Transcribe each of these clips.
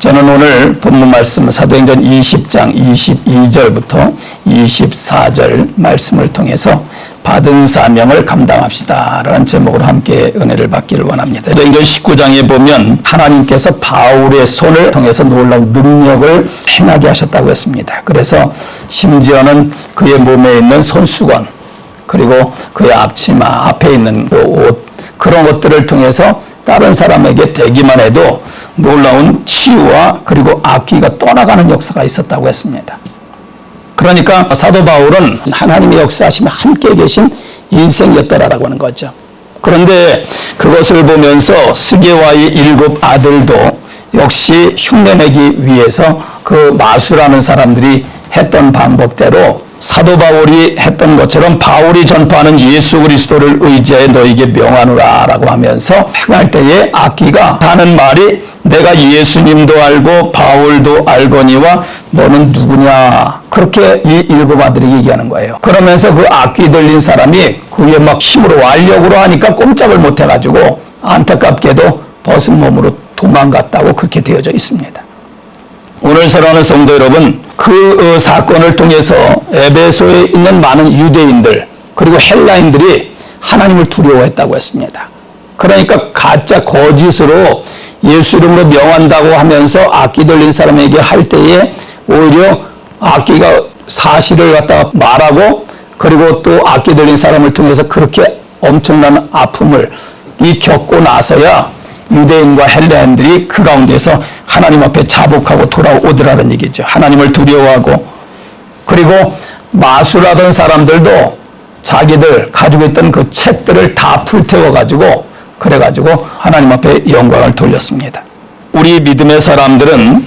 저는 오늘 본문 말씀 사도행전 20장 22절부터 24절 말씀을 통해서 받은 사명을 감당합시다 라는 제목으로 함께 은혜를 받기를 원합니다. 사도행전 19장에 보면 하나님께서 바울의 손을 통해서 놀라운 능력을 행하게 하셨다고 했습니다. 그래서 심지어는 그의 몸에 있는 손수건 그리고 그의 앞치마 앞에 있는 그 옷 그런 것들을 통해서 다른 사람에게 대기만 해도 놀라운 치유와 그리고 악귀가 떠나가는 역사가 있었다고 했습니다. 그러니까 사도 바울은 하나님의 역사하심에 함께 계신 인생이었더라라고 하는 거죠. 그런데 그것을 보면서 스게와의 7 아들도 역시 흉내내기 위해서 그 마수라는 사람들이 했던 방법대로 사도 바울이 했던 것처럼 바울이 전파하는 예수 그리스도를 의지하여 너에게 명하노라 라고 하면서 행할 때에 악귀가 하는 말이 내가 예수님도 알고 바울도 알거니와 너는 누구냐 그렇게 이 7 아들이 얘기하는 거예요. 그러면서 그 악귀 들린 사람이 그에 막 힘으로 완력으로 하니까 꼼짝을 못해가지고 안타깝게도 벗은 몸으로 도망갔다고 그렇게 되어져 있습니다. 오늘 사랑하는 성도 여러분, 그 사건을 통해서 에베소에 있는 많은 유대인들 그리고 헬라인들이 하나님을 두려워했다고 했습니다. 그러니까 가짜 거짓으로 예수 이름으로 명한다고 하면서 악기 들린 사람에게 할 때에 오히려 악기가 사실을 갖다가 말하고 그리고 또 악기 들린 사람을 통해서 그렇게 엄청난 아픔을 겪고 나서야 유대인과 헬라인들이 그 가운데서 하나님 앞에 자복하고 돌아오더라는 얘기죠. 하나님을 두려워하고 그리고 마술하던 사람들도 자기들 가지고 있던 그 책들을 다 불태워가지고 그래가지고 하나님 앞에 영광을 돌렸습니다. 우리 믿음의 사람들은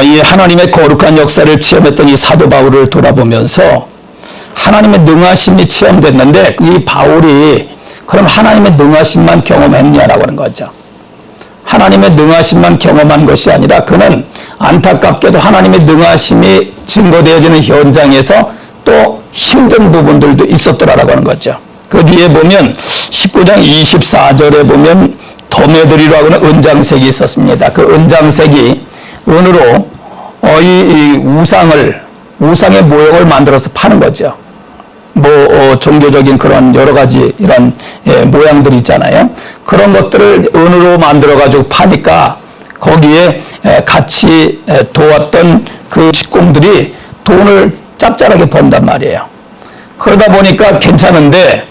이 하나님의 거룩한 역사를 체험했던 이 사도 바울을 돌아보면서 하나님의 능하심이 체험됐는데 이 바울이 그럼 하나님의 능하심만 경험했냐라고 하는 거죠. 하나님의 능하심만 경험한 것이 아니라 그는 안타깝게도 하나님의 능하심이 증거되어지는 현장에서 또 힘든 부분들도 있었더라라고 하는 거죠. 그 뒤에 보면 19장 24절에 보면 도메드리라고 하는 은장색이 있었습니다. 그 은장색이 은으로 이 우상의 모형을 만들어서 파는 거죠. 종교적인 그런 여러 가지 이런 모양들이 있잖아요. 그런 것들을 은으로 만들어가지고 파니까 거기에 같이 도왔던 그 직공들이 돈을 짭짤하게 번단 말이에요. 그러다 보니까 괜찮은데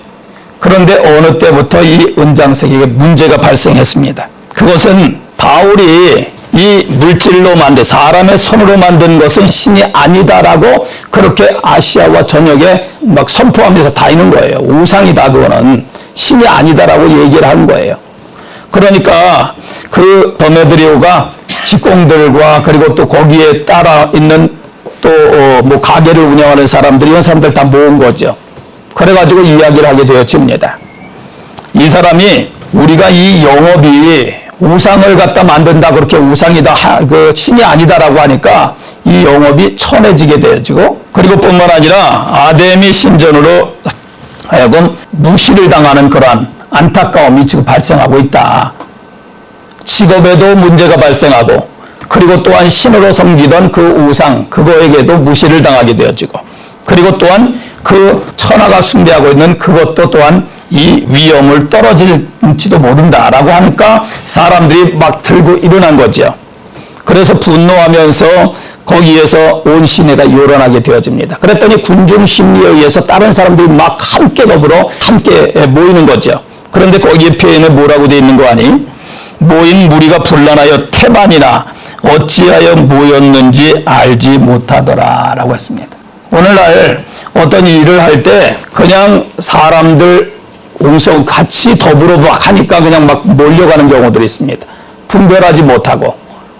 그런데 어느 때부터 이 은장색에게 문제가 발생했습니다. 그것은 바울이 이 물질로 만든 사람의 손으로 만든 것은 신이 아니다라고 그렇게 아시아와 전역에 막 선포하면서 다니는 거예요. 우상이다 그거는 신이 아니다라고 얘기를 하는 거예요. 그러니까 그 도메드리오가 직공들과 그리고 또 거기에 따라 있는 또 가게를 운영하는 사람들 이런 사람들 다 모은 거죠. 그래가지고 이야기를 하게 되었습니다. 이 사람이 우리가 이 영업이 우상을 갖다 만든다 그렇게 우상이다 그 신이 아니다라고 하니까 이 영업이 천해지게 되어지고 그리고 뿐만 아니라 아데미 신전으로 하여금 무시를 당하는 그러한 안타까움이 지금 발생하고 있다. 직업에도 문제가 발생하고 그리고 또한 신으로 섬기던 그 우상 그거에게도 무시를 당하게 되어지고 그리고 또한 그 천하가 숭배하고 있는 그것도 또한 이 위험을 떨어질지도 모른다라고 하니까 사람들이 막 들고 일어난 거죠. 그래서 분노하면서 거기에서 온 시내가 요란하게 되어집니다. 그랬더니 군중 심리에 의해서 다른 사람들이 막 함께 더불어 함께 모이는 거죠. 그런데 거기에 표현에 뭐라고 되어 있는 거 아니? 모인 무리가 분란하여 태반이나 어찌하여 모였는지 알지 못하더라 라고 했습니다. 오늘날 어떤 일을 할 때 그냥 사람들 같이 더불어 막 하니까 그냥 막 몰려가는 경우들이 있습니다. 분별하지 못하고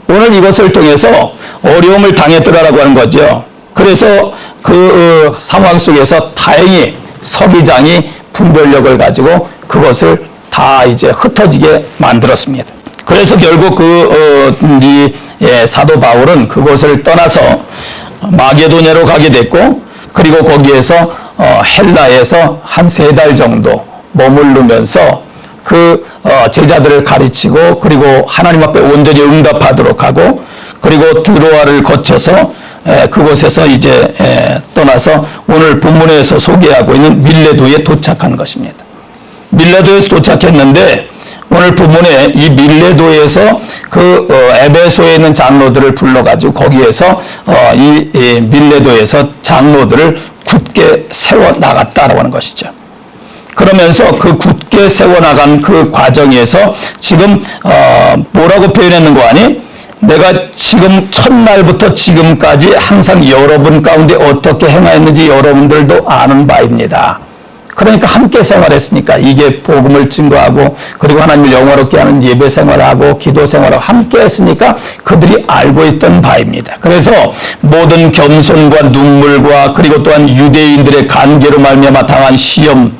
오늘 이것을 통해서 어려움을 당했더라라고 하는 거죠. 그래서 그 상황 속에서 다행히 서기장이 분별력을 가지고 그것을 다 이제 흩어지게 만들었습니다. 그래서 결국 사도 바울은 그곳을 떠나서 마게도냐로 가게 됐고 그리고 거기에서 헬라에서 한 3달 정도 머무르면서 그 제자들을 가르치고 그리고 하나님 앞에 온전히 응답하도록 하고 그리고 드로아를 거쳐서 그곳에서 이제 떠나서 오늘 본문에서 소개하고 있는 밀레도에 도착한 것입니다. 밀레도에서 도착했는데 오늘 본문에 이 밀레도에서 그 에베소에 있는 장로들을 불러가지고 거기에서 이 밀레도에서 장로들을 굳게 세워나갔다라고 하는 것이죠. 그러면서 그 굳게 세워나간 그 과정에서 지금 뭐라고 표현했는 거 아니? 내가 지금 첫날부터 지금까지 항상 여러분 가운데 어떻게 행하였는지 여러분들도 아는 바입니다. 그러니까 함께 생활했으니까 이게 복음을 증거하고 그리고 하나님을 영화롭게 하는 예배 생활하고 기도 생활하고 함께 했으니까 그들이 알고 있던 바입니다. 그래서 모든 겸손과 눈물과 그리고 또한 유대인들의 관계로 말미암아 당한 시험을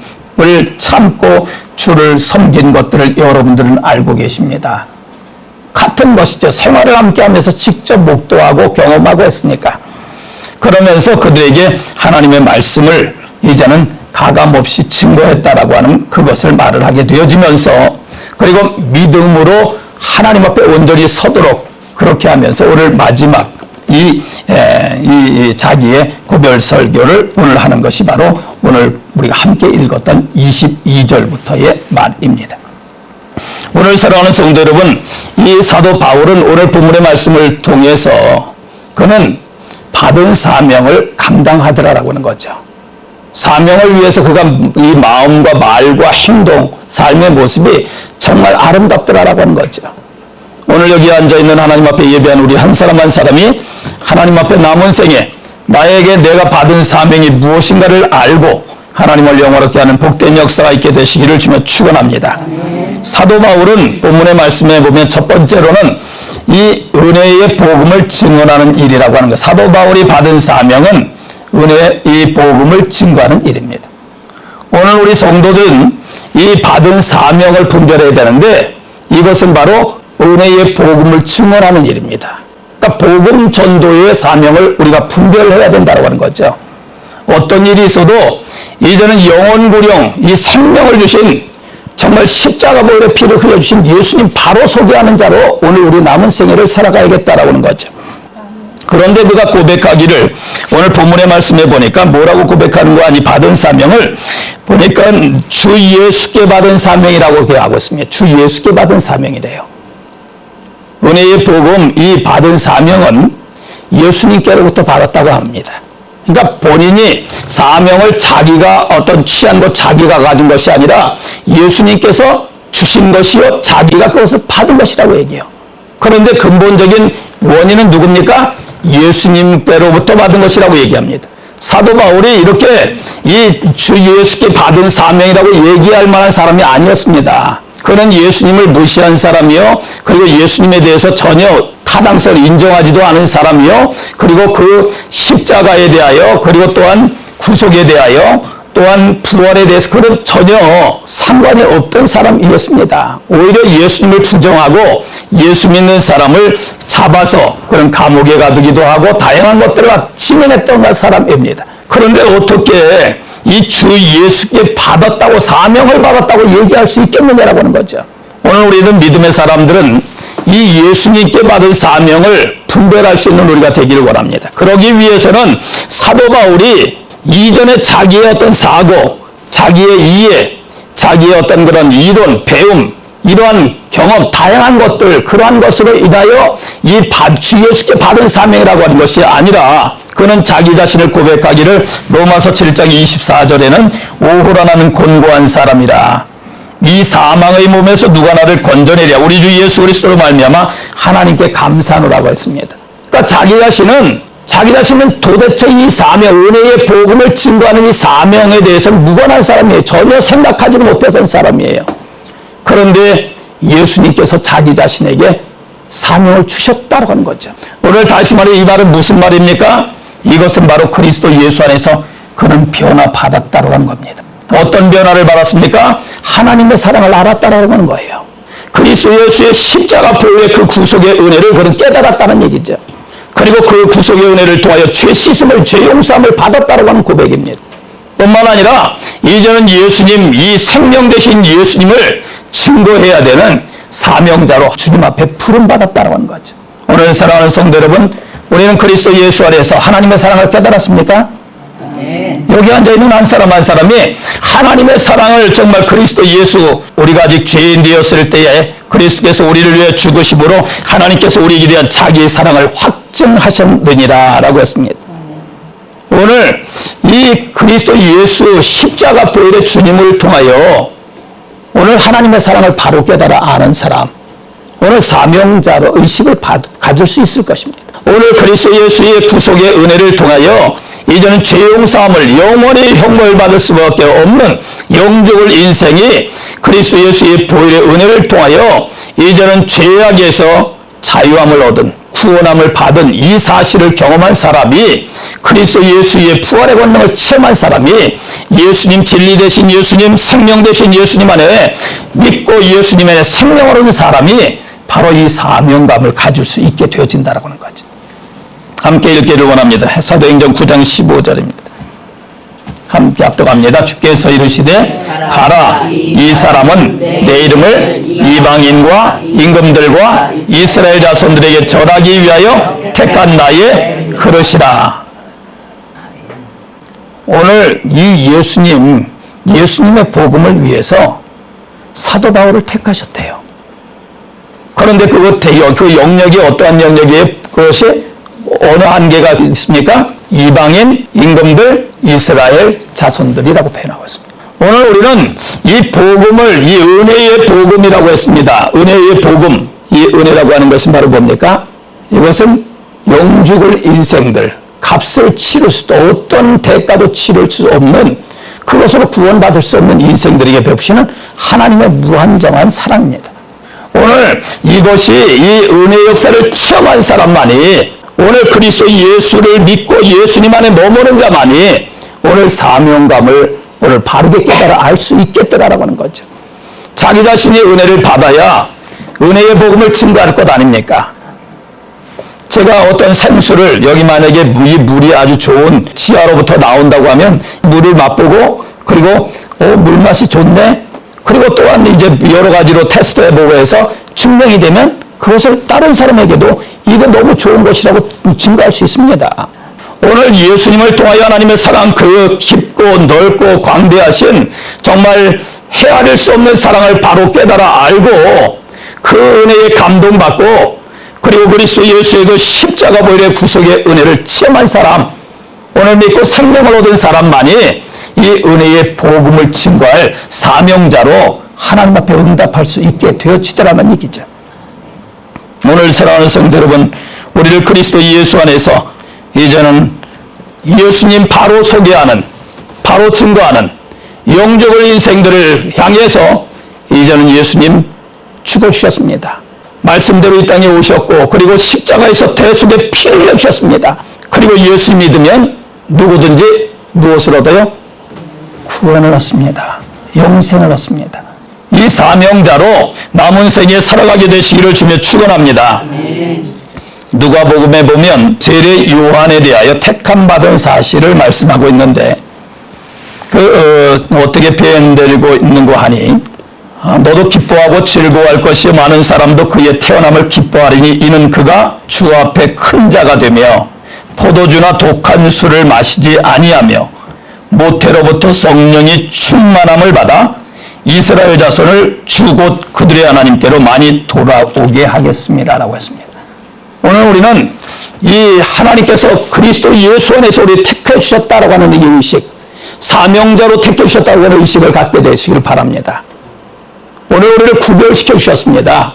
참고 주를 섬긴 것들을 여러분들은 알고 계십니다. 같은 것이죠. 생활을 함께하면서 직접 목도하고 경험하고 했으니까. 그러면서 그들에게 하나님의 말씀을 이제는 가감없이 증거했다라고 하는 그것을 말을 하게 되어지면서 그리고 믿음으로 하나님 앞에 온전히 서도록 그렇게 하면서 오늘 마지막 이 자기의 고별 설교를 오늘 하는 것이 바로 오늘 우리가 함께 읽었던 22절부터의 말입니다. 오늘 사랑하는 성도 여러분, 이 사도 바울은 오늘 본문의 말씀을 통해서 그는 받은 사명을 감당하더라라고 하는 거죠. 사명을 위해서 그가 이 마음과 말과 행동, 삶의 모습이 정말 아름답더라라고 하는 거죠. 오늘 여기 앉아있는 하나님 앞에 예배한 우리 한 사람 한 사람이 하나님 앞에 남은 생에 나에게 내가 받은 사명이 무엇인가를 알고 하나님을 영화롭게 하는 복된 역사가 있게 되시기를 주며 축원합니다. 사도 바울은 본문의 말씀에 보면 첫 번째로는 이 은혜의 복음을 증언하는 일이라고 하는 것. 사도 바울이 받은 사명은 은혜의 이 복음을 증거하는 일입니다. 오늘 우리 성도들은 이 받은 사명을 분별해야 되는데 이것은 바로 은혜의 복음을 증언하는 일입니다. 그러니까 복음 전도의 사명을 우리가 분별해야 된다고 하는 거죠. 어떤 일이 있어도 이제는 영원구령 이 생명을 주신 정말 십자가 보혈의 피를 흘려주신 예수님 바로 소개하는 자로 오늘 우리 남은 생애를 살아가야겠다라고 하는 거죠. 그런데 그가 고백하기를 오늘 본문의 말씀에 보니까 뭐라고 고백하는 거 아니? 받은 사명을 보니까 주 예수께 받은 사명이라고 하고 있습니다. 주 예수께 받은 사명이래요. 은혜의 복음 이 받은 사명은 예수님께로부터 받았다고 합니다. 그러니까 본인이 사명을 자기가 어떤 취한 것 자기가 가진 것이 아니라 예수님께서 주신 것이요 자기가 그것을 받은 것이라고 얘기해요. 그런데 근본적인 원인은 누굽니까? 예수님께로부터 받은 것이라고 얘기합니다. 사도 바울이 이렇게 이 주 예수께 받은 사명이라고 얘기할 만한 사람이 아니었습니다. 그는 예수님을 무시한 사람이요 그리고 예수님에 대해서 전혀 타당성을 인정하지도 않은 사람이요 그리고 그 십자가에 대하여 그리고 또한 구속에 대하여 또한 부활에 대해서 그는 전혀 상관이 없던 사람이었습니다. 오히려 예수님을 부정하고 예수 믿는 사람을 잡아서 그런 감옥에 가두기도 하고 다양한 것들을 진행했던 사람입니다. 그런데 어떻게 이 주 예수께 받았다고 사명을 받았다고 얘기할 수 있겠느냐라고 하는 거죠. 오늘 우리는 믿음의 사람들은 이 예수님께 받은 사명을 분별할 수 있는 우리가 되기를 원합니다. 그러기 위해서는 사도 바울이 이전에 자기의 어떤 사고, 자기의 이해, 자기의 어떤 그런 이론, 배움, 이러한 경험, 다양한 것들, 그러한 것으로 인하여 이 주 예수께 받은 사명이라고 하는 것이 아니라 그는 자기 자신을 고백하기를 로마서 7장 24절에는 오호라 나는 곤고한 사람이라. 이 사망의 몸에서 누가 나를 건져내랴. 우리 주 예수 그리스도로 말미암아 하나님께 감사하노라고 했습니다. 그러니까 자기 자신은 도대체 이 사명, 은혜의 복음을 증거하는 이 사명에 대해서는 무관한 사람이에요. 전혀 생각하지도 못했던 사람이에요. 그런데 예수님께서 자기 자신에게 사명을 주셨다고 하는 거죠. 오늘 다시 말해 이 말은 무슨 말입니까? 이것은 바로 그리스도 예수 안에서 그는 변화받았다고 하는 겁니다. 어떤 변화를 받았습니까? 하나님의 사랑을 알았다라고 하는 거예요. 그리스도 예수의 십자가 보혈의 그 구속의 은혜를 그는 깨달았다는 얘기죠. 그리고 그 구속의 은혜를 통하여 죄 씻음을, 죄 용서함을 받았다라고 하는 고백입니다. 뿐만 아니라 이제는 예수님, 이 생명 되신 예수님을 증거해야 되는 사명자로 주님 앞에 부름받았다라고 하는 거죠. 오늘 사랑하는 성도 여러분, 우리는 그리스도 예수 안에서 하나님의 사랑을 깨달았습니까? 여기 앉아있는 한 사람이 하나님의 사랑을 정말 그리스도 예수, 우리가 아직 죄인 되었을 때에 그리스도께서 우리를 위해 죽으심으로 하나님께서 우리에게 대한 자기의 사랑을 확증하셨느니라 라고 했습니다. 오늘 이 그리스도 예수 십자가 보혈의 주님을 통하여 오늘 하나님의 사랑을 바로 깨달아 아는 사람, 오늘 사명자로 의식을 가질 수 있을 것입니다. 오늘 그리스도 예수의 구속의 은혜를 통하여 이제는 죄 용서함을 영원히 형벌 받을 수밖에 없는 영적인 인생이 그리스도 예수의 보혈의 은혜를 통하여 이제는 죄악에서 자유함을 얻은, 구원함을 받은 이 사실을 경험한 사람이, 그리스도 예수의 부활의 권능을 체험한 사람이, 예수님 진리 되신 예수님, 생명 되신 예수님 안에 믿고 예수님 안에 생명을 얻은 사람이 바로 이 사명감을 가질 수 있게 되어진다라고 하는 거죠. 함께 읽기를 원합니다. 사도행전 9장 15절입니다. 함께 합독합니다. 주께서 이르시되 가라, 이 사람은 내 이름을 이방인과 임금들과 이스라엘 자손들에게 절하기 위하여 택한 나의 그릇이라. 오늘 이 예수님의 복음을 위해서 사도 바울을 택하셨대요. 그런데 그 영역이 어떠한 영역이에요? 그것이 어느 한계가 있습니까? 이방인, 임금들, 이스라엘 자손들이라고 표현하고 있습니다. 오늘 우리는 이 복음을, 이 은혜의 복음이라고 했습니다. 은혜의 복음, 이 은혜라고 하는 것은 바로 뭡니까? 이것은 영죽을 인생들, 값을 치를 수도, 어떤 대가도 치를 수 없는, 그것으로 구원받을 수 없는 인생들에게 베푸시는 하나님의 무한정한 사랑입니다. 오늘 이것이 이 은혜 역사를 체험한 사람만이, 오늘 그리스도 예수를 믿고 예수님 안에 머무는 자만이 오늘 사명감을 오늘 바르게 깨달아 알 수 있겠더라라고 하는 거죠. 자기 자신이 은혜를 받아야 은혜의 복음을 증거할 것 아닙니까? 제가 어떤 생수를, 여기 만약에 이 물이 아주 좋은 지하로부터 나온다고 하면 물을 맛보고, 그리고 물맛이 좋네, 그리고 또한 이제 여러 가지로 테스트해보고 해서 증명이 되면 그것을 다른 사람에게도 이거 너무 좋은 것이라고 증거할 수 있습니다. 오늘 예수님을 통하여 하나님의 사랑, 그 깊고 넓고 광대하신 정말 헤아릴 수 없는 사랑을 바로 깨달아 알고 그 은혜에 감동받고, 그리고 그리스도 예수의 그 십자가 보혈의 구속의 은혜를 체험한 사람, 오늘 믿고 생명을 얻은 사람만이 이 은혜의 복음을 증거할 사명자로 하나님 앞에 응답할 수 있게 되어지더라는 얘기죠. 오늘 사랑하는 성도 여러분, 우리를 그리스도 예수 안에서 이제는 예수님 바로 소개하는, 바로 증거하는 영적인 인생들을 향해서 이제는 예수님 죽어주셨습니다. 말씀대로 이 땅에 오셨고, 그리고 십자가에서 대속의 피를 흘려주셨습니다. 그리고 예수 믿으면 누구든지 무엇을 얻어요? 구원을 얻습니다. 영생을 얻습니다. 이 사명자로 남은 생에 살아가게 되시기를 주며 축원합니다. 누가복음에 보면 세례 요한에 대하여 택함 받은 사실을 말씀하고 있는데, 어떻게 표현되고 있는고 하니, 너도 기뻐하고 즐거워할 것이 많은 사람도 그의 태어남을 기뻐하리니 이는 그가 주 앞에 큰 자가 되며 포도주나 독한 술을 마시지 아니하며 모태로부터 성령이 충만함을 받아 이스라엘 자손을 주 곧 그들의 하나님께로 많이 돌아오게 하겠습니다 라고 했습니다. 오늘 우리는 이 하나님께서 그리스도 예수 안에서 우리 택해 주셨다라고 하는 이 의식, 사명자로 택해 주셨다고 하는 의식을 갖게 되시기를 바랍니다. 오늘 우리를 구별시켜 주셨습니다.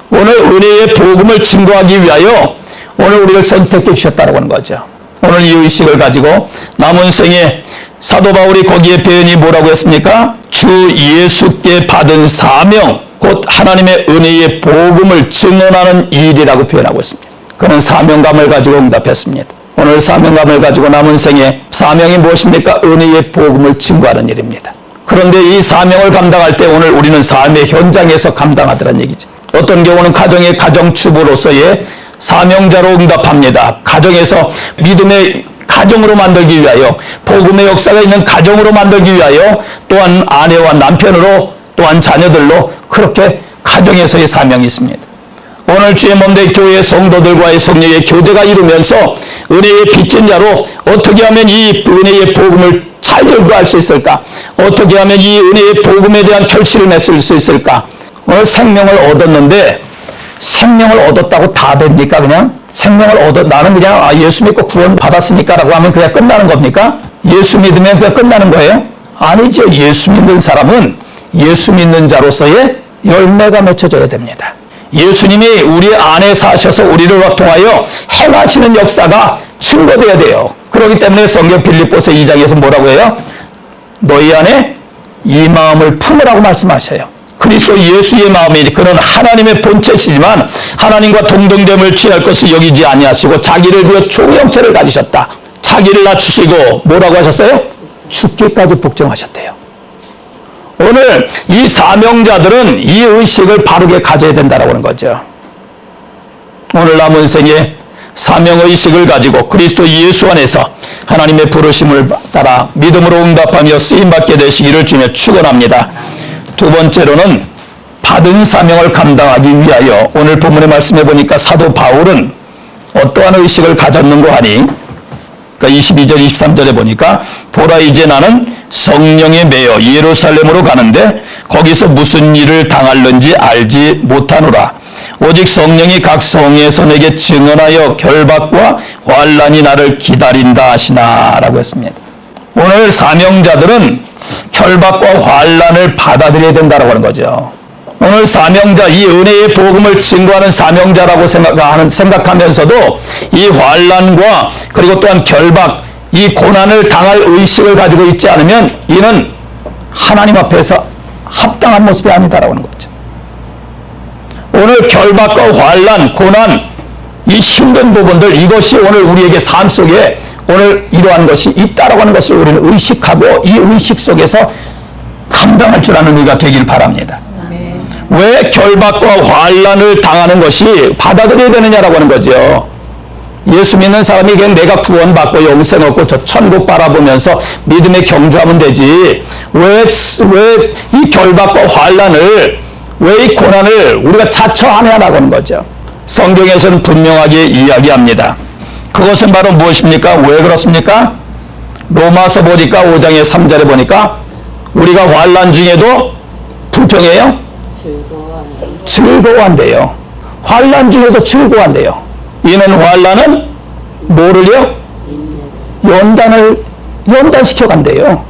오늘 은혜의 복음을 증거하기 위하여 오늘 우리를 선택해 주셨다고 하는 거죠. 오늘 이 의식을 가지고 남은 생에 사도 바울이 거기에 표현이 뭐라고 했습니까? 주 예수께 받은 사명, 곧 하나님의 은혜의 복음을 증언하는 일이라고 표현하고 있습니다. 그는 사명감을 가지고 응답했습니다. 오늘 사명감을 가지고 남은 생에 사명이 무엇입니까? 은혜의 복음을 증거하는 일입니다. 그런데 이 사명을 감당할 때 오늘 우리는 삶의 현장에서 감당하더란 얘기죠. 어떤 경우는 가정의 가정주부로서의 사명자로 응답합니다. 가정에서 믿음의 가정으로 만들기 위하여, 복음의 역사가 있는 가정으로 만들기 위하여, 또한 아내와 남편으로, 또한 자녀들로 그렇게 가정에서의 사명이 있습니다. 오늘 주의 몸된 교회 성도들과의 성령의 교제가 이루면서 은혜의 빛인 자로 어떻게 하면 이 은혜의 복음을 잘 결부할 수 있을까? 어떻게 하면 이 은혜의 복음에 대한 결실을 맺을 수 있을까? 오늘 생명을 얻었는데 생명을 얻었다고 다 됩니까? 그냥 생명을 나는 그냥 예수 믿고 구원 받았으니까 라고 하면 그냥 끝나는 겁니까? 예수 믿으면 그냥 끝나는 거예요? 아니죠. 예수 믿는 사람은 예수 믿는 자로서의 열매가 맺혀져야 됩니다. 예수님이 우리 안에 사셔서 우리를 통하여 행하시는 역사가 증거되어야 돼요. 그렇기 때문에 성경 빌립보서 2장에서 뭐라고 해요? 너희 안에 이 마음을 품으라고 말씀하셔요. 그리스도 예수의 마음이 그는 하나님의 본체시지만 하나님과 동등됨을 취할 것을 여기지 아니하시고 자기를 비워 종의 형체를 가지셨다. 자기를 낮추시고 뭐라고 하셨어요? 죽기까지 복종하셨대요. 오늘 이 사명자들은 이 의식을 바르게 가져야 된다고 하는 거죠. 오늘 남은 생에 사명의식을 가지고 그리스도 예수 안에서 하나님의 부르심을 따라 믿음으로 응답하며 쓰임받게 되시기를 주며 축원합니다. 두 번째로는 받은 사명을 감당하기 위하여 오늘 본문의 말씀해 보니까 사도 바울은 어떠한 의식을 가졌는고 하니 그러니까 22절 23절에 보니까 보라 이제 나는 성령에 매여 예루살렘으로 가는데 거기서 무슨 일을 당할는지 알지 못하노라. 오직 성령이 각 성에서 내게 증언하여 결박과 환난이 나를 기다린다 하시나 라고 했습니다. 오늘 사명자들은 결박과 환난을 받아들여야 된다고 하는 거죠. 오늘 사명자, 이 은혜의 복음을 증거하는 사명자라고 생각하면서도 이 환난과 그리고 또한 결박, 이 고난을 당할 의식을 가지고 있지 않으면 이는 하나님 앞에서 합당한 모습이 아니다라고 하는 거죠. 오늘 결박과 환난, 고난, 이 힘든 부분들, 이것이 오늘 우리에게 삶 속에 오늘 이러한 것이 있다라고 하는 것을 우리는 의식하고 이 의식 속에서 감당할 줄 아는 우리가 되길 바랍니다. 왜 결박과 환난을 당하는 것이 받아들여야 되느냐라고 하는 거죠. 예수 믿는 사람이 그냥 내가 구원받고 영생 얻고 저 천국 바라보면서 믿음에 경주하면 되지. 왜 이 결박과 환난을, 왜 이 고난을 우리가 자처하냐라고 하는 거죠. 성경에서는 분명하게 이야기합니다. 그것은 바로 무엇입니까? 왜 그렇습니까? 로마서 보니까 5장의 3절에 보니까 우리가 환난 중에도 불평해요? 즐거워한대요. 환난 중에도 즐거워한대요. 이는 환난은 뭐를요? 연단시켜 간대요.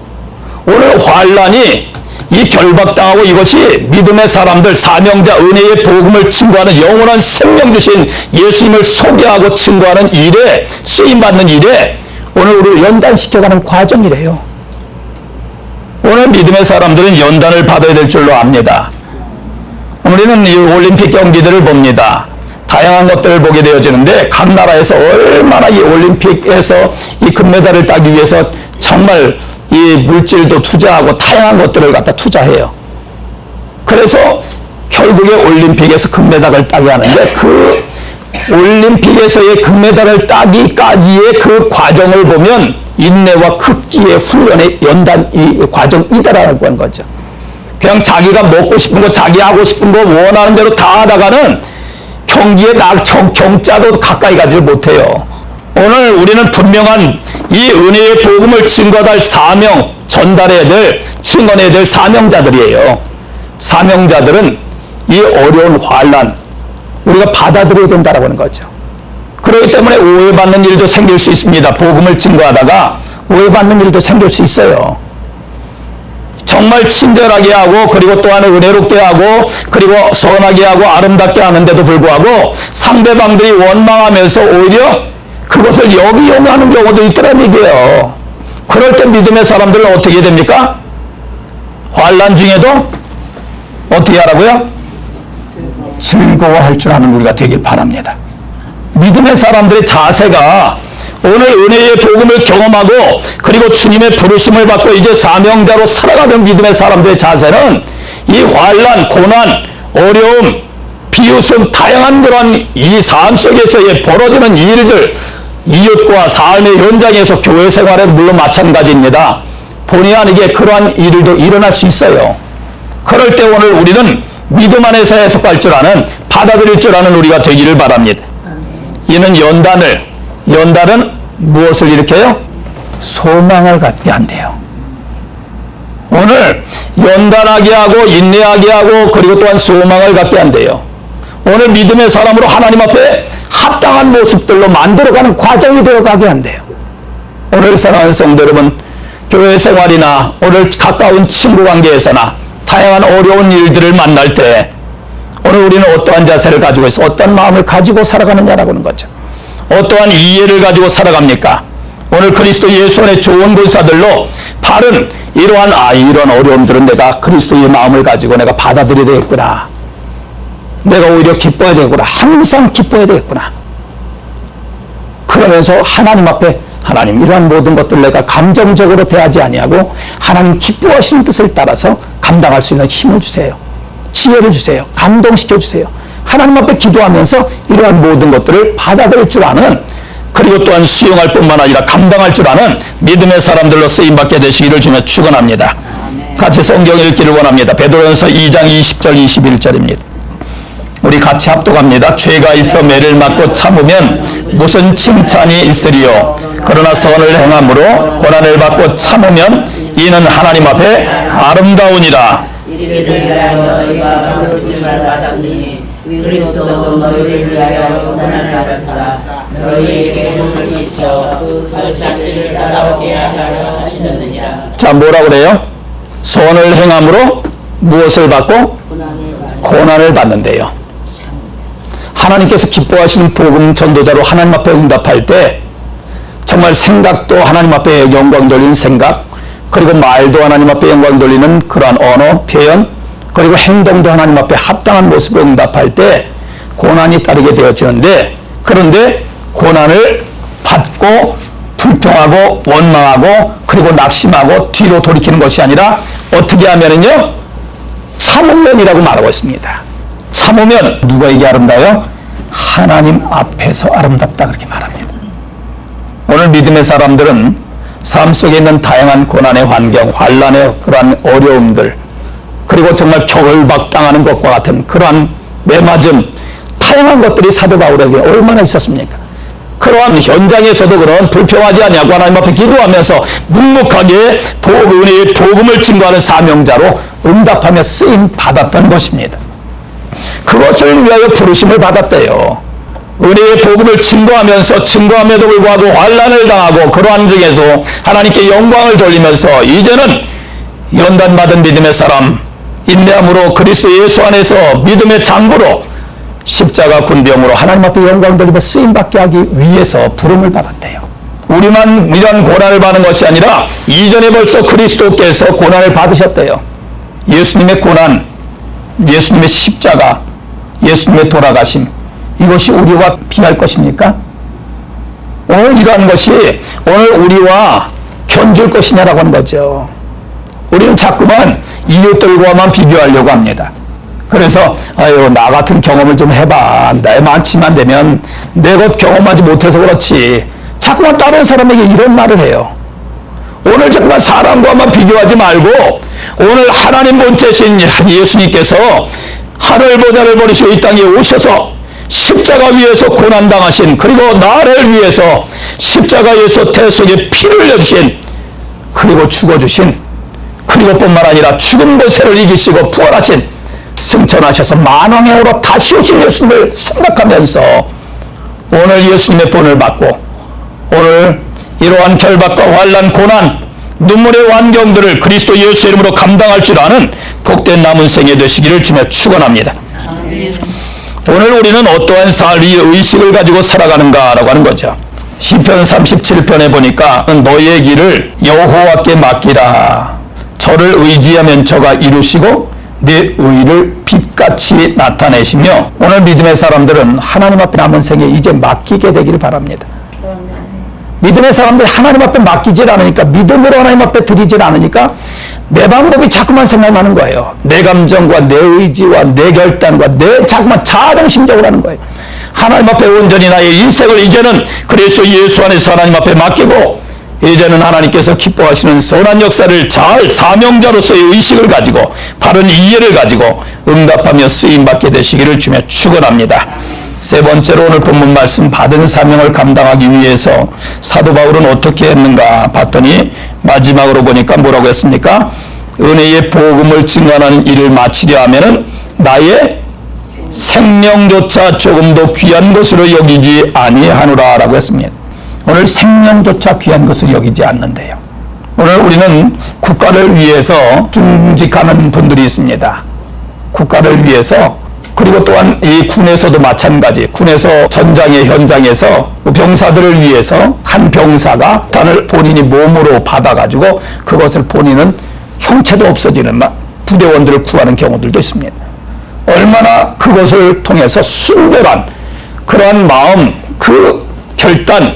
오늘 환난이 이 결박당하고 이것이 믿음의 사람들, 사명자, 은혜의 복음을 증거하는 영원한 생명 주신 예수님을 소개하고 증거하는 일에, 쓰임받는 일에 오늘 우리를 연단시켜가는 과정이래요. 오늘 믿음의 사람들은 연단을 받아야 될 줄로 압니다. 우리는 이 올림픽 경기들을 봅니다. 다양한 것들을 보게 되어지는데 각 나라에서 얼마나 이 올림픽에서 이 금메달을 따기 위해서 정말 이 물질도 투자하고 다양한 것들을 갖다 투자해요. 그래서 결국에 올림픽에서 금메달을 따게 하는데 그 올림픽에서의 금메달을 따기까지의 그 과정을 보면 인내와 극기의 훈련의 연단 이 과정이다라고 하는 거죠. 그냥 자기가 먹고 싶은 거, 자기 하고 싶은 거 원하는 대로 다 하다가는 경기에 경자도 가까이 가지 못해요. 오늘 우리는 분명한 이 은혜의 복음을 증거할 사명, 전달해야 될, 증언해야 될 사명자들이에요. 사명자들은 이 어려운 환난 우리가 받아들여야 된다고 하는 거죠. 그렇기 때문에 오해받는 일도 생길 수 있습니다. 복음을 증거하다가 오해받는 일도 생길 수 있어요. 정말 친절하게 하고 그리고 또한 은혜롭게 하고 그리고 선하게 하고 아름답게 하는데도 불구하고 상대방들이 원망하면서 오히려 그것을 역이용하는 경우도 있더란 얘기예요. 그럴 때 믿음의 사람들은 어떻게 됩니까? 환난 중에도 어떻게 하라고요? 즐거워할 줄 아는 우리가 되길 바랍니다. 믿음의 사람들의 자세가 오늘 은혜의 복음을 경험하고 그리고 주님의 부르심을 받고 이제 사명자로 살아가는 믿음의 사람들의 자세는 이 환난, 고난, 어려움, 비웃음, 다양한 그런 이 삶 속에서의 벌어지는 일들, 이웃과 삶의 현장에서 교회 생활에도 물론 마찬가지입니다. 본의 아니게 그러한 일들도 일어날 수 있어요. 그럴 때 오늘 우리는 믿음 안에서 해석할 줄 아는 받아들일 줄 아는 우리가 되기를 바랍니다. 이는 연단은 무엇을 일으켜요? 소망을 갖게 한대요. 오늘 연단하게 하고 인내하게 하고 그리고 또한 소망을 갖게 한대요. 오늘 믿음의 사람으로 하나님 앞에 합당한 모습들로 만들어가는 과정이 되어가게 한대요. 오늘 사랑하는 성도 여러분, 교회 생활이나 오늘 가까운 친구 관계에서나 다양한 어려운 일들을 만날 때 오늘 우리는 어떠한 자세를 가지고 있어 어떠한 마음을 가지고 살아가느냐라고 하는 거죠. 어떠한 이해를 가지고 살아갑니까? 오늘 그리스도 예수 안에 좋은 군사들로 바른 이러한 이런 어려움들은 내가 그리스도의 마음을 가지고 내가 받아들여야 되겠구나. 내가 오히려 기뻐야 되겠구나. 항상 기뻐야 되겠구나. 그러면서 하나님 앞에 하나님 이러한 모든 것들 내가 감정적으로 대하지 아니하고 하나님 기뻐하시는 뜻을 따라서 감당할 수 있는 힘을 주세요. 지혜를 주세요. 감동시켜 주세요. 하나님 앞에 기도하면서 이러한 모든 것들을 받아들일 줄 아는 그리고 또한 수용할 뿐만 아니라 감당할 줄 아는 믿음의 사람들로 쓰임받게 되시기를 주며 축원합니다. 같이 성경 읽기를 원합니다. 베드로전서 2장 20절 21절입니다. 우리 같이 합독합니다. 죄가 있어 매를 맞고 참으면 무슨 칭찬이 있으리요. 그러나 선을 행함으로 고난을 받고 참으면 이는 하나님 앞에 아름다우니라. 이를 위하여 너희가 부르심을 받았으니 그리스도도 너희를 위하여 고난을 받으사 너희에게 복을 끼쳐 그 털자취를 따라오게 하려 하시느니라. 자, 뭐라 그래요? 선을 행함으로 무엇을 받고? 고난을 받는데요. 하나님께서 기뻐하시는 복음 전도자로 하나님 앞에 응답할 때 정말 생각도 하나님 앞에 영광 돌리는 생각, 그리고 말도 하나님 앞에 영광 돌리는 그러한 언어, 표현, 그리고 행동도 하나님 앞에 합당한 모습으로 응답할 때 고난이 따르게 되어지는데, 그런데 고난을 받고 불평하고 원망하고 그리고 낙심하고 뒤로 돌이키는 것이 아니라 어떻게 하면은요, 참으면이라고 말하고 있습니다. 참으면 누구에게 아름다워요? 하나님 앞에서 아름답다 그렇게 말합니다. 오늘 믿음의 사람들은 삶 속에 있는 다양한 고난의 환경, 환난의 그러한 어려움들, 그리고 정말 겨울박당하는 것과 같은 그러한 매맞음, 다양한 것들이 사도 바울에게 얼마나 있었습니까? 그러한 현장에서도 그런 불평하지 아니하고 하나님 앞에 기도하면서 묵묵하게 은혜의 복음을 증거하는 사명자로 응답하며 쓰임 받았던 것입니다. 그것을 위하여 부르심을 받았대요. 은혜의 복음을 증거함에도 불구하고 환난을 당하고 그러한 중에서 하나님께 영광을 돌리면서 이제는 연단받은 믿음의 사람, 인내함으로 그리스도 예수 안에서 믿음의 장부로 십자가 군병으로 하나님 앞에 영광 돌리며 쓰임받게 하기 위해서 부름을 받았대요. 우리만 이런 고난을 받는 것이 아니라 이전에 벌써 그리스도께서 고난을 받으셨대요. 예수님의 고난, 예수님의 십자가, 예수님의 돌아가심, 이것이 우리와 비할 것입니까? 오늘 이러한 것이 오늘 우리와 견줄 것이냐라고 하는 거죠. 우리는 자꾸만 이웃들과만 비교하려고 합니다. 그래서 나 같은 경험을 좀 해봐. 나의 많지만 되면 내 것 경험하지 못해서 그렇지. 자꾸만 다른 사람에게 이런 말을 해요. 오늘 정말 사람과만 비교하지 말고 오늘 하나님 본체신 예수님께서 하늘보다를 버리시고 이 땅에 오셔서 십자가 위에서 고난당하신, 그리고 나를 위해서 십자가에서 대속의 피를 내주신, 그리고 죽어주신, 그리고 뿐만 아니라 죽은 것을 이기시고 부활하신, 승천하셔서 만왕의 후로 다시 오신 예수님을 생각하면서 오늘 예수님의 본을 받고 오늘 이러한 결박과 환난, 고난, 눈물의 환경들을 그리스도 예수 이름으로 감당할 줄 아는 복된 남은 생애 되시기를 주며 축원합니다. 오늘 우리는 어떠한 삶의 의식을 가지고 살아가는가라고 하는 거죠. 시편 37편에 보니까 너의 길을 여호와께 맡기라. 저를 의지하면 저가 이루시고 내 의를 빛같이 나타내시며, 오늘 믿음의 사람들은 하나님 앞에 남은 생에 이제 맡기게 되기를 바랍니다. 믿음의 사람들이 하나님 앞에 맡기질 않으니까, 믿음으로 하나님 앞에 드리질 않으니까 내 방법이 자꾸만 생각나는 거예요. 내 감정과 내 의지와 내 결단과 내 자꾸만 자동심적으로 하는 거예요. 하나님 앞에 온전히 나의 인생을 이제는 그리스도 예수 안에서 하나님 앞에 맡기고 이제는 하나님께서 기뻐하시는 선한 역사를 잘 사명자로서의 의식을 가지고 바른 이해를 가지고 응답하며 쓰임받게 되시기를 주며 축원합니다. 세 번째로 오늘 본문 말씀 받은 사명을 감당하기 위해서 사도 바울은 어떻게 했는가 봤더니 마지막으로 보니까 뭐라고 했습니까? 은혜의 복음을 증언하는 일을 마치려 하면은 나의 생명조차 조금도 귀한 것으로 여기지 아니하노라 라고 했습니다. 오늘 생명조차 귀한 것을 여기지 않는데요. 오늘 우리는 국가를 위해서 중직하는 분들이 있습니다. 국가를 위해서, 그리고 또한 이 군에서도 마찬가지, 군에서 전장의 현장에서 병사들을 위해서 한 병사가 탄을 본인이 몸으로 받아가지고 그것을 본인은 형체도 없어지는 부대원들을 구하는 경우들도 있습니다. 얼마나 그것을 통해서 순결한 그러한 마음, 그 결단,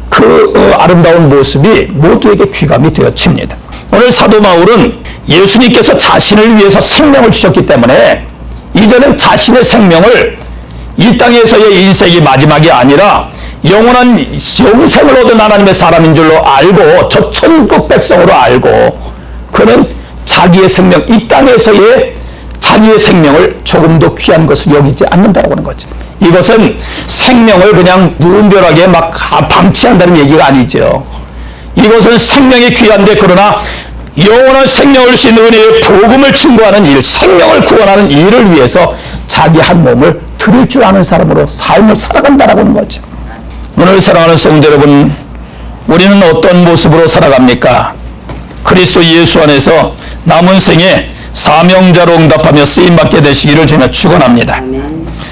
그 아름다운 모습이 모두에게 귀감이 되어집니다. 오늘 사도 바울은 예수님께서 자신을 위해서 생명을 주셨기 때문에 이제는 자신의 생명을 이 땅에서의 인생이 마지막이 아니라 영원한 영생을 얻은 하나님의 사람인 줄로 알고 저 천국 백성으로 알고 그는 자기의 생명, 이 땅에서의 자기의 생명을 조금도 귀한 것을 여기지 않는다고 하는 거죠. 이것은 생명을 그냥 무분별하게 막 방치한다는 얘기가 아니죠. 이것은 생명이 귀한데 그러나 영원한 생명을 줄 수 있는 은혜의 복음을 증거하는 일, 생명을 구원하는 일을 위해서 자기 한 몸을 드릴 줄 아는 사람으로 삶을 살아간다라고 하는 거죠. 오늘 사랑하는 성도 여러분, 우리는 어떤 모습으로 살아갑니까? 그리스도 예수 안에서 남은 생에 사명자로 응답하며 쓰임받게 되시기를 주며 축원합니다.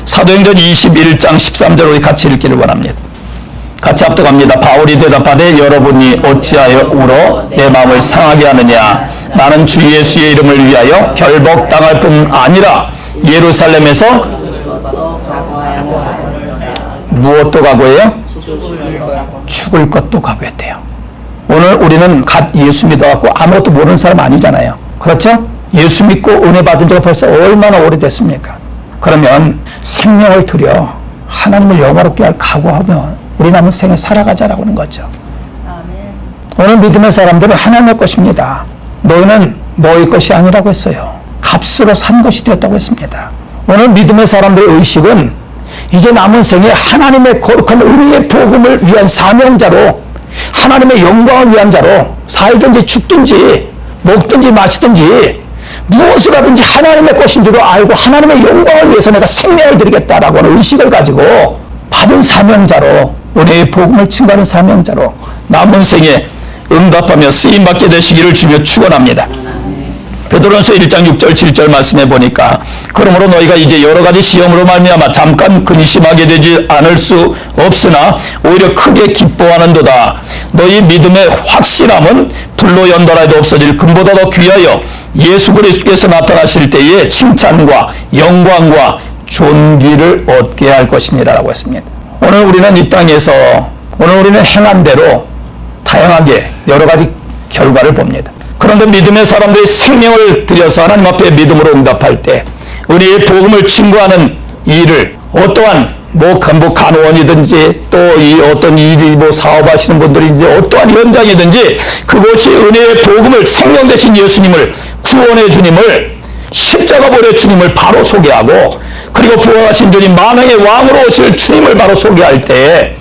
사도행전 21장 13절로 같이 읽기를 원합니다. 같이 합독합니다. 바울이 대답하되 여러분이 어찌하여 울어 내 마음을 상하게 하느냐. 나는 주 예수의 이름을 위하여 결박당할 뿐 아니라 예루살렘에서 무엇도 각오해요? 죽을 것도 각오했대요. 오늘 우리는 갓 예수 믿어갖고 아무것도 모르는 사람 아니잖아요. 그렇죠? 예수 믿고 은혜 받은 지가 벌써 얼마나 오래됐습니까? 그러면 생명을 들여 하나님을 영화롭게 할 각오하면 우리 남은 생에 살아가자라고 하는 거죠. 오늘 믿음의 사람들은 하나님의 것입니다. 너희는 너희 것이 아니라고 했어요. 값으로 산 것이 되었다고 했습니다. 오늘 믿음의 사람들의 의식은 이제 남은 생에 하나님의 거룩한 은혜의 복음을 위한 사명자로 하나님의 영광을 위한 자로 살든지 죽든지 먹든지 마시든지 무엇을 하든지 하나님의 것인 줄 알고 하나님의 영광을 위해서 내가 생명을 드리겠다라고 하는 의식을 가지고 받은 사명자로 은혜의 복음을 증거하는 사명자로 남은 생에 응답하며 쓰임받게 되시기를 주며 축원합니다. 베드로전서 1장 6절 7절 말씀해 보니까 그러므로 너희가 이제 여러 가지 시험으로 말미암아 잠깐 근심하게 되지 않을 수 없으나 오히려 크게 기뻐하는도다. 너희 믿음의 확실함은 불로 연달아도 없어질 금보다 더 귀하여 예수 그리스도께서 나타나실 때에 칭찬과 영광과 존귀를 얻게 할 것이니라라고 했습니다. 오늘 우리는 이 땅에서 오늘 우리는 행한 대로 다양하게 여러 가지 결과를 봅니다. 그런데 믿음의 사람들이 생명을 들여서 하나님 앞에 믿음으로 응답할 때 은혜의 복음을 증거하는 일을 어떠한 간호원이든지 또 이 어떤 일이 사업하시는 분들인지 어떠한 현장이든지 그것이 은혜의 복음을 생명 되신 예수님을 구원의 주님을 십자가 보혈의 주님을 바로 소개하고 그리고 부활하신 주님 만왕의 왕으로 오실 주님을 바로 소개할 때에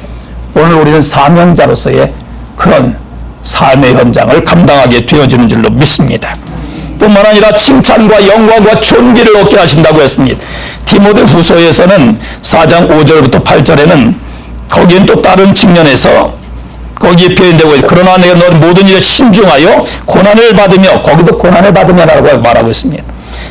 오늘 우리는 사명자로서의 그런 삶의 현장을 감당하게 되어지는 줄로 믿습니다. 뿐만 아니라 칭찬과 영광과 존귀를 얻게 하신다고 했습니다. 디모데 후서에서는 4장 5절부터 8절에는 거기엔 또 다른 측면에서 거기에 표현되고 있습니다. 그러나 내가 너는 모든 일에 신중하여 고난을 받으며 거기도 고난을 받으며라고 말하고 있습니다.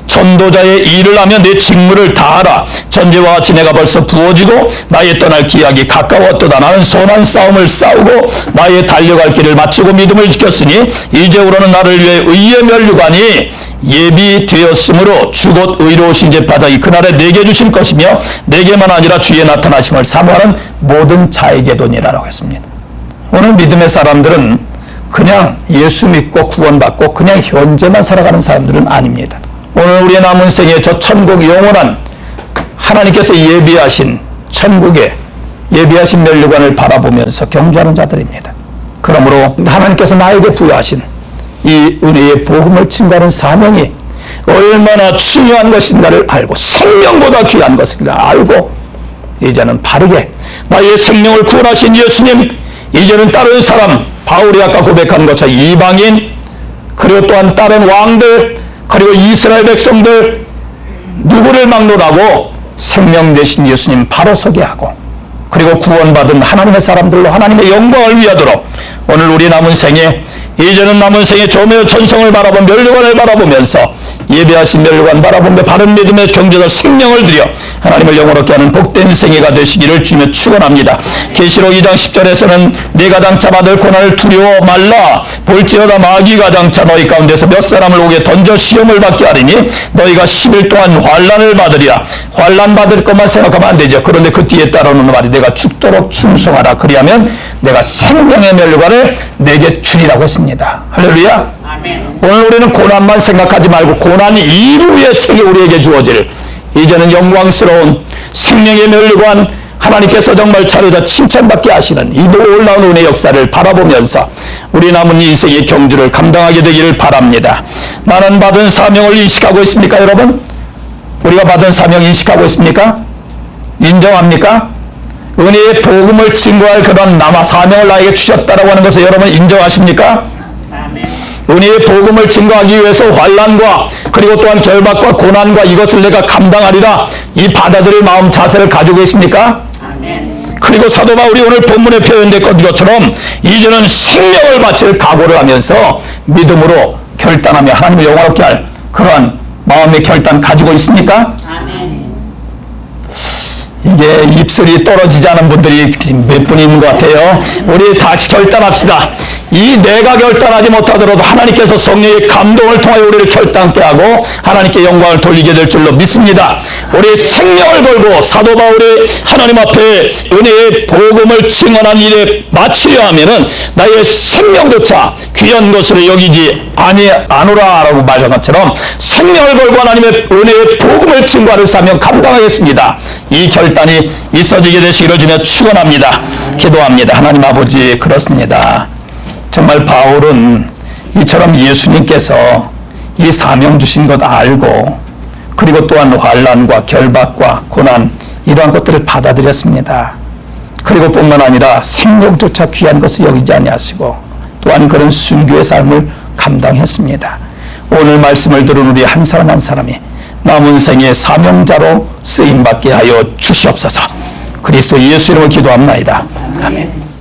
전도자의 일을 하며 내 직무를 다하라. 전제와 같이 내가 벌써 부어지고 나의 떠날 기약이 가까웠도다. 나는 선한 싸움을 싸우고 나의 달려갈 길을 마치고 믿음을 지켰으니 이제부로는 나를 위해 의의 면류관이 예비되었으므로 주 곧 의로우신 제파장이 그날에 내게 주실 것이며 내게만 아니라 주의 나타나심을 사모하는 모든 자에게도니라라고 했습니다. 오늘 믿음의 사람들은 그냥 예수 믿고 구원받고 그냥 현재만 살아가는 사람들은 아닙니다. 오늘 우리의 남은 생에 저 천국 영원한 하나님께서 예비하신 천국에 예비하신 면류관을 바라보면서 경주하는 자들입니다. 그러므로 하나님께서 나에게 부여하신 이 은혜의 복음을 증거하는 사명이 얼마나 중요한 것인가를 알고 생명보다 귀한 것을 알고 이제는 바르게 나의 생명을 구원하신 예수님, 이제는 다른 사람, 바울이 아까 고백한 것처럼 이방인, 그리고 또한 다른 왕들, 그리고 이스라엘 백성들 누구를 막론하고 생명 되신 예수님 바로 서게 하고, 그리고 구원받은 하나님의 사람들로 하나님의 영광을 위하도록 오늘 우리 남은 생에, 이제는 남은 생에 조매의 천성을 바라본 멸류관을 바라보면서 예배하신 멸류관 바라보며 바른 믿음의 경제자 생명을 들여 하나님을 영원롭게 하는 복된 생애가 되시기를 주며 축원합니다. 계시록 2장 10절에서는 내가 장차 받을 고난을 두려워 말라. 볼지어다 마귀가 장차 너희 가운데서 몇 사람을 오게 던져 시험을 받게 하리니 너희가 10일 동안 환난을 받으리라. 환난 받을 것만 생각하면 안 되죠. 그런데 그 뒤에 따라오는 말이 내가 죽도록 충성하라. 그리하면 내가 생명의 멸류관을 내게 주리라고 했습니다. 할렐루야. 아멘. 오늘 우리는 고난만 생각하지 말고 고난 이후의 생이 우리에게 주어질 이제는 영광스러운 생명의 멸류관, 하나님께서 정말 차려다 칭찬받게 하시는 이 놀라운 은혜 역사를 바라보면서 우리 남은 인생의 경주를 감당하게 되기를 바랍니다. 나는 받은 사명을 인식하고 있습니까, 여러분? 우리가 받은 사명 인식하고 있습니까? 인정합니까? 은혜의 복음을 증거할 그런 남아 사명을 나에게 주셨다라고 하는 것을 여러분 인정하십니까? 아멘. 은혜의 복음을 증거하기 위해서 환난과 그리고 또한 결박과 고난과 이것을 내가 감당하리라, 이 받아들일 마음 자세를 가지고 있습니까? 아멘. 그리고 사도 바울이 오늘 본문에 표현된 것처럼 이제는 생명을 바칠 각오를 하면서 믿음으로 결단하며 하나님을 영화롭게 할 그러한 마음의 결단 가지고 있습니까? 아멘. 이게 입술이 떨어지지 않은 분들이 몇 분 있는 것 같아요. 우리 다시 결단합시다. 이 내가 결단하지 못하더라도 하나님께서 성령의 감동을 통하여 우리를 결단케 하고 하나님께 영광을 돌리게 될 줄로 믿습니다. 우리 생명을 걸고 사도 바울이 하나님 앞에 은혜의 복음을 증언한 일에 마치려 하면은 나의 생명조차 귀한 것으로 여기지 아노라라고 말한 것처럼 생명을 걸고 하나님의 은혜의 복음을 증거하는 사명 감당하겠습니다. 이 결단이 있어지게 되시기를 주며 축원합니다. 기도합니다. 하나님 아버지, 그렇습니다. 정말 바울은 이처럼 예수님께서 이 사명 주신 것 알고 그리고 또한 환난과 결박과 고난 이러한 것들을 받아들였습니다. 그리고 뿐만 아니라 생명조차 귀한 것을 여기지 아니하시고 또한 그런 순교의 삶을 감당했습니다. 오늘 말씀을 들은 우리 한 사람 한 사람이 남은 생의 사명자로 쓰임받게 하여 주시옵소서. 그리스도 예수 이름으로 기도합나이다. 아멘.